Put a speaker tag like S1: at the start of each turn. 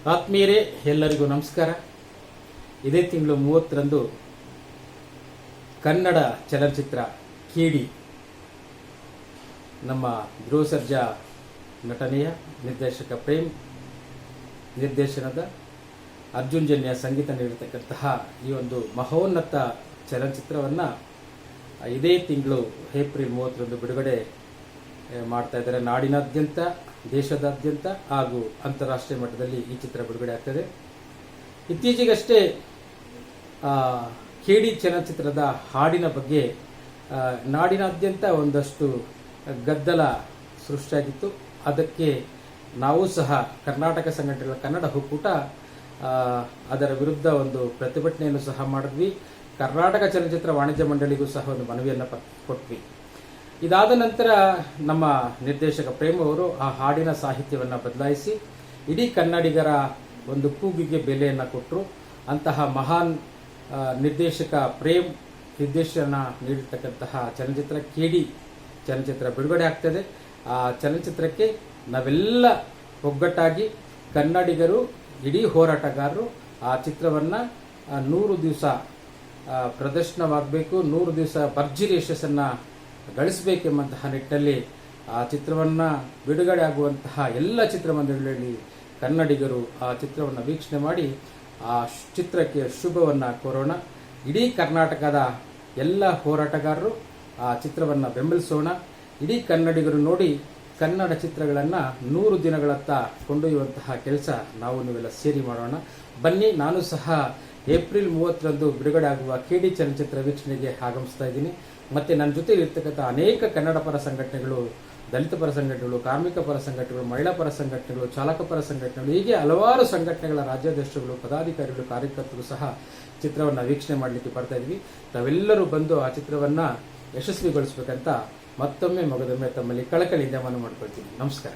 S1: ಆತ್ಮೀಯರೇ, ಎಲ್ಲರಿಗೂ ನಮಸ್ಕಾರ. ಇದೇ ತಿಂಗಳು 30ರಂದು ಕನ್ನಡ ಚಲನಚಿತ್ರ ಕೇಡಿ ನಮ್ಮ ಧ್ರುವ ಸರ್ಜಾ ನಟನೆಯ, ನಿರ್ದೇಶಕ ಪ್ರೇಮ್ ನಿರ್ದೇಶನದ, ಅರ್ಜುನ್ ಜನ್ಯ ಸಂಗೀತ ನೀಡಿರತಕ್ಕಂತಹ ಈ ಒಂದು ಮಹೋನ್ನತ ಚಲನಚಿತ್ರವನ್ನು ಇದೇ ತಿಂಗಳು ಏಪ್ರಿಲ್ 30ರಂದು ಬಿಡುಗಡೆ ಮಾಡ್ತಾ ಇದ್ದಾರೆ. ನಾಡಿನಾದ್ಯಂತ, ದೇಶದಾದ್ಯಂತ ಹಾಗೂ ಅಂತಾರಾಷ್ಟ್ರೀಯ ಮಟ್ಟದಲ್ಲಿ ಈ ಚಿತ್ರ ಬಿಡುಗಡೆ ಆಗ್ತದೆ. ಇತ್ತೀಚೆಗಷ್ಟೇ ಕೇಡಿ ಚಲನಚಿತ್ರದ ಹಾಡಿನ ಬಗ್ಗೆ ನಾಡಿನಾದ್ಯಂತ ಒಂದಷ್ಟು ಗದ್ದಲ ಸೃಷ್ಟಿಯಾಗಿತ್ತು. ಅದಕ್ಕೆ ನಾವು ಸಹ ಕರ್ನಾಟಕ ಸಂಘಟನೆಗಳ ಕನ್ನಡ ಒಕ್ಕೂಟ ಅದರ ವಿರುದ್ಧ ಒಂದು ಪ್ರತಿಭಟನೆಯನ್ನು ಸಹ ಮಾಡಿದ್ವಿ. ಕರ್ನಾಟಕ ಚಲನಚಿತ್ರ ವಾಣಿಜ್ಯ ಮಂಡಳಿಗೂ ಸಹ ಒಂದು ಮನವಿಯನ್ನು ಕೊಟ್ವಿ. ಇದಾದ ನಂತರ ನಮ್ಮ ನಿರ್ದೇಶಕ ಪ್ರೇಮ್ ಅವರು ಆ ಹಾಡಿನ ಸಾಹಿತ್ಯವನ್ನು ಬದಲಾಯಿಸಿ ಇಡೀ ಕನ್ನಡಿಗರ ಒಂದು ಕೂಗಿಗೆ ಬೆಲೆಯನ್ನು ಕೊಟ್ಟರು. ಅಂತಹ ಮಹಾನ್ ನಿರ್ದೇಶಕ ಪ್ರೇಮ್ ನಿರ್ದೇಶನ ನೀಡಿರ್ತಕ್ಕಂತಹ ಚಲನಚಿತ್ರ ಕೇಡಿ ಚಲನಚಿತ್ರ ಬಿಡುಗಡೆ ಆಗ್ತದೆ. ಆ ಚಲನಚಿತ್ರಕ್ಕೆ ನಾವೆಲ್ಲ ಒಗ್ಗಟ್ಟಾಗಿ ಕನ್ನಡಿಗರು, ಇಡೀ ಹೋರಾಟಗಾರರು ಆ ಚಿತ್ರವನ್ನು 100 ದಿವಸ ಪ್ರದರ್ಶನವಾಗಬೇಕು, 100 ದಿವಸ ಭರ್ಜರಿ ಯಶಸ್ಸನ್ನು ಗಳಿಸಬೇಕೆಂಬಂತಹ ನಿಟ್ಟಿನಲ್ಲಿ ಆ ಚಿತ್ರವನ್ನು ಬಿಡುಗಡೆ ಆಗುವಂತಹ ಎಲ್ಲ ಚಿತ್ರಮಂದಿರಗಳಲ್ಲಿ ಕನ್ನಡಿಗರು ಆ ಚಿತ್ರವನ್ನು ವೀಕ್ಷಣೆ ಮಾಡಿ ಆ ಚಿತ್ರಕ್ಕೆ ಶುಭವನ್ನು ಕೋರೋಣ. ಇಡೀ ಕರ್ನಾಟಕದ ಎಲ್ಲ ಹೋರಾಟಗಾರರು ಆ ಚಿತ್ರವನ್ನು ಬೆಂಬಲಿಸೋಣ. ಇಡೀ ಕನ್ನಡಿಗರು ನೋಡಿ ಕನ್ನಡ ಚಿತ್ರಗಳನ್ನು 100 ದಿನಗಳತ್ತ ಕೊಂಡೊಯ್ಯುವಂತಹ ಕೆಲಸ ನಾವು ನೀವೆಲ್ಲ ಸೇರಿ ಮಾಡೋಣ. ಬನ್ನಿ, ನಾನು ಸಹ ಏಪ್ರಿಲ್ 30ರಂದು ಬಿಡುಗಡೆ ಆಗುವ ಕೇಡಿ ಚಲನಚಿತ್ರ ವೀಕ್ಷಣೆಗೆ ಆಗಮಿಸ್ತಾ ಇದ್ದೀನಿ. ಮತ್ತು ನನ್ನ ಜೊತೆ ಇರ್ತಕ್ಕಂಥ ಅನೇಕ ಕನ್ನಡ ಪರ ಸಂಘಟನೆಗಳು, ದಲಿತ ಪರ ಸಂಘಟನೆಗಳು, ಕಾರ್ಮಿಕ ಪರ ಸಂಘಟನೆಗಳು, ಮಹಿಳಾ ಪರ ಸಂಘಟನೆಗಳು, ಚಾಲಕ ಪರ ಸಂಘಟನೆಗಳು, ಹೀಗೆ ಹಲವಾರು ಸಂಘಟನೆಗಳ ರಾಜ್ಯಾಧ್ಯಕ್ಷರುಗಳು, ಪದಾಧಿಕಾರಿಗಳು, ಕಾರ್ಯಕರ್ತರು ಸಹ ಚಿತ್ರವನ್ನು ವೀಕ್ಷಣೆ ಮಾಡಲಿಕ್ಕೆ ಬರ್ತಾ ಇದ್ವಿ. ತಾವೆಲ್ಲರೂ ಬಂದು ಆ ಚಿತ್ರವನ್ನು ಯಶಸ್ವಿಗೊಳಿಸಬೇಕಂತ ಮತ್ತೊಮ್ಮೆ ಮಗದೊಮ್ಮೆ ತಮ್ಮಲ್ಲಿ ಕಳಕಳಿಯಿಂದ ಮನವಿ ಮಾಡ್ಕೊಳ್ತೀನಿ. ನಮಸ್ಕಾರ.